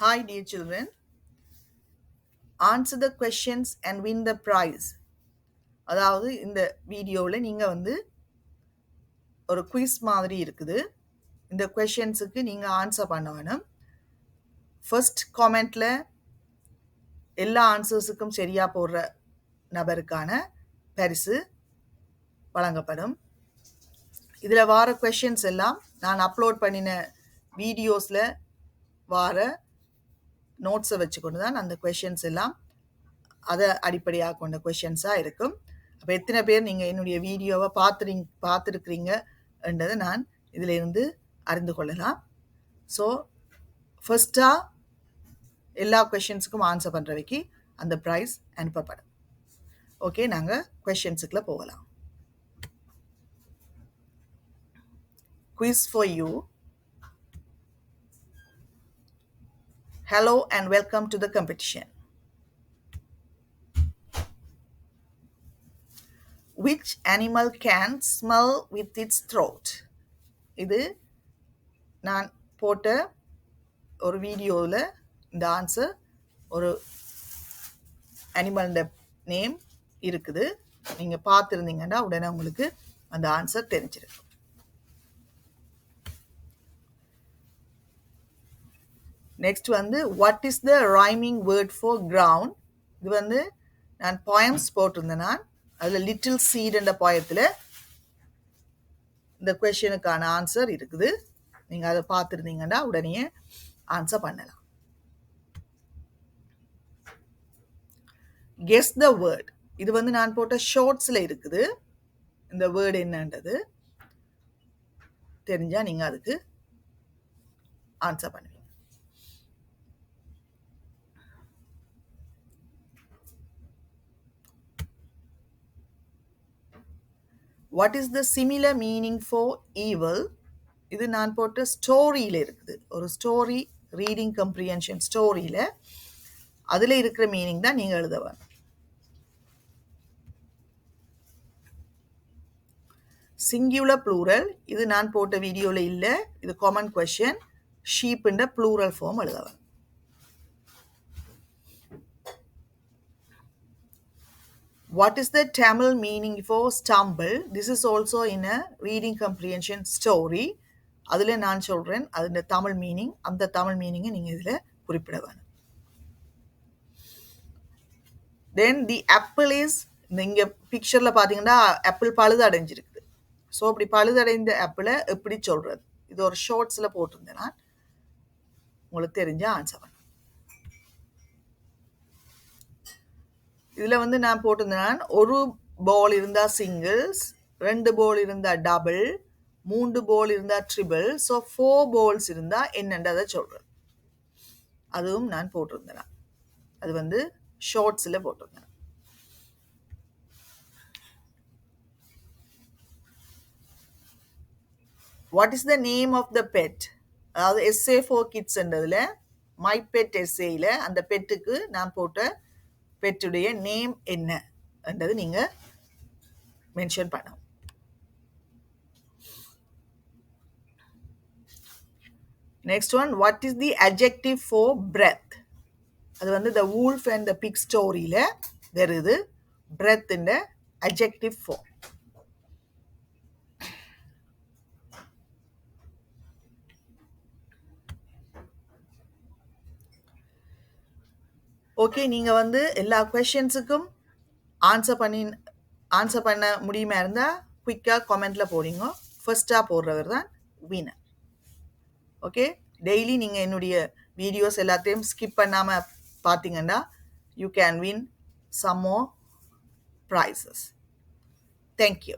Hi, dear children. Answer the questions and win the prize. அதாவது இந்த வீடியோவில் நீங்கள் ஒரு குவிஸ் மாதிரி இருக்குது. இந்த கொஷின்ஸுக்கு நீங்கள் ஆன்சர் பண்ண வேணும். ஃபர்ஸ்ட் காமெண்ட்டில் எல்லா ஆன்சர்ஸுக்கும் சரியாக போடுற நபருக்கான பரிசு வழங்கப்படும். இதில் வார கொஷின்ஸ் எல்லாம் நான் அப்லோட் பண்ணின வீடியோஸில் வார நோட்ஸை வச்சுக்கொண்டு தான் அந்த கொஷின்ஸ் எல்லாம் அதை அடிப்படையாக கொண்ட கொஷின்ஸாக இருக்கும். அப்போ எத்தனை பேர் நீங்கள் என்னுடைய வீடியோவை பார்த்துருக்கிறீங்கன்றதை நான் இதிலிருந்து அறிந்து கொள்ளலாம். ஸோ ஃபர்ஸ்ட்டாக எல்லா கொஷின்ஸுக்கும் ஆன்சர் பண்ணுறவைக்கு அந்த ப்ரைஸ் அனுப்பப்படும். ஓகே, நாங்கள் கொஷின்ஸுக்குள்ளே போகலாம். Quiz for you. Hello and welcome to the competition. Which animal can smell with its throat? இது நான் போட்ட ஒரு வீடியோவில் இந்த ஆன்சர் ஒரு அனிமலோட நேம் இருக்குது. நீங்கள் பார்த்துருந்தீங்கன்னா உடனே உங்களுக்கு அந்த ஆன்சர் தெரிஞ்சிருக்கும். Next what is the rhyming word for ground? இது நான் போயம்ஸ் போட்டிருந்தேன். நான் அதில் லிட்டில் சீட் என்ற போயத்தில் இந்த கொஷனுக்கான ஆன்சர் இருக்குது. நீங்கள் அதை பார்த்துருந்தீங்கன்னா உடனே ஆன்சர் பண்ணலாம். Guess the word. இது நான் போட்ட ஷார்ட்ஸில் இருக்குது. இந்த வேர்டு என்னன்றது தெரிஞ்சால் நீங்கள் அதுக்கு ஆன்சர் பண்ணுவீங்க. What is the similar meaning for evil? இது நான் போட்ட ஸ்டோரியில் இருக்குது. ஒரு ஸ்டோரி ரீடிங் கம்ப்ரிஹென்ஷன் ஸ்டோரியில் அதில் இருக்கிற மீனிங் தான் நீங்கள் எழுத வேணும். சிங்குலர் ப்ளூரல் இது நான் போட்ட வீடியோவில் இல்லை. இது காமன் கொஷின். ஷீப்புன்ற ப்ளூரல் ஃபார்ம் எழுத வேணும். What is the Tamil meaning for stumble? This is also in a reading comprehension story. அதில் நான் சொல்கிறேன் அதோட தமிழ் மீனிங். அந்த தமிழ் மீனிங்கை நீங்கள் இதில் குறிப்பிட வேணும். தென் தி ஆப்பிள் இஸ், இங்கே பிக்சரில் பார்த்தீங்கன்னா ஆப்பிள் பழுது அடைஞ்சிருக்குது. ஸோ அப்படி பழுதடைந்த ஆப்பிளை எப்படி சொல்கிறது? இது ஒரு ஷார்ட்ஸில் போட்டிருந்தேன். நான் உங்களுக்கு தெரிஞ்ச ஆன்சர் பண்ணேன். இதில் நான் போட்டிருந்தேன் ஒரு பால் இருந்தால் சிங்கிள்ஸ், 2 பால் இருந்தால் டபுள், 3 பால் இருந்தால் ட்ரிபிள். ஸோ 4 பால்ஸ் இருந்தால் என்னன்றதை சொல்கிறேன். அதுவும் நான் போட்டிருந்தேன். அது ஷார்ட்ஸில் போட்டிருந்தேன். What is the name of the pet? அதாவது எஸ்ஏ ஃபார் கிட்ஸ்ன்றதில் மை பெட் எஸ்ஏயில் அந்த பெட்டுக்கு நான் போட்ட பெட்டுடைய நேம் என்னன்றது நீங்கள் மென்ஷன் பண்ணணும். Next what is the adjective for breath? அது the wolf and the pig ஸ்டோரியில் வருது. பிரெத் இந்த அட்ஜெக்டிவ் ஃபார்ம். ஓகே, நீங்கள் எல்லா கொஷின்ஸுக்கும் ஆன்சர் பண்ண முடியுமா இருந்தால் குயிக்காக கமெண்ட்டில் போடுங்க. ஃபர்ஸ்ட்டாக போடுறவர் தான் வினர். ஓகே, டெய்லி நீங்கள் என்னுடைய வீடியோஸ் எல்லாத்தையும் ஸ்கிப் பண்ணாமல் பார்த்தீங்கன்னா you can win some more prizes. Thank you.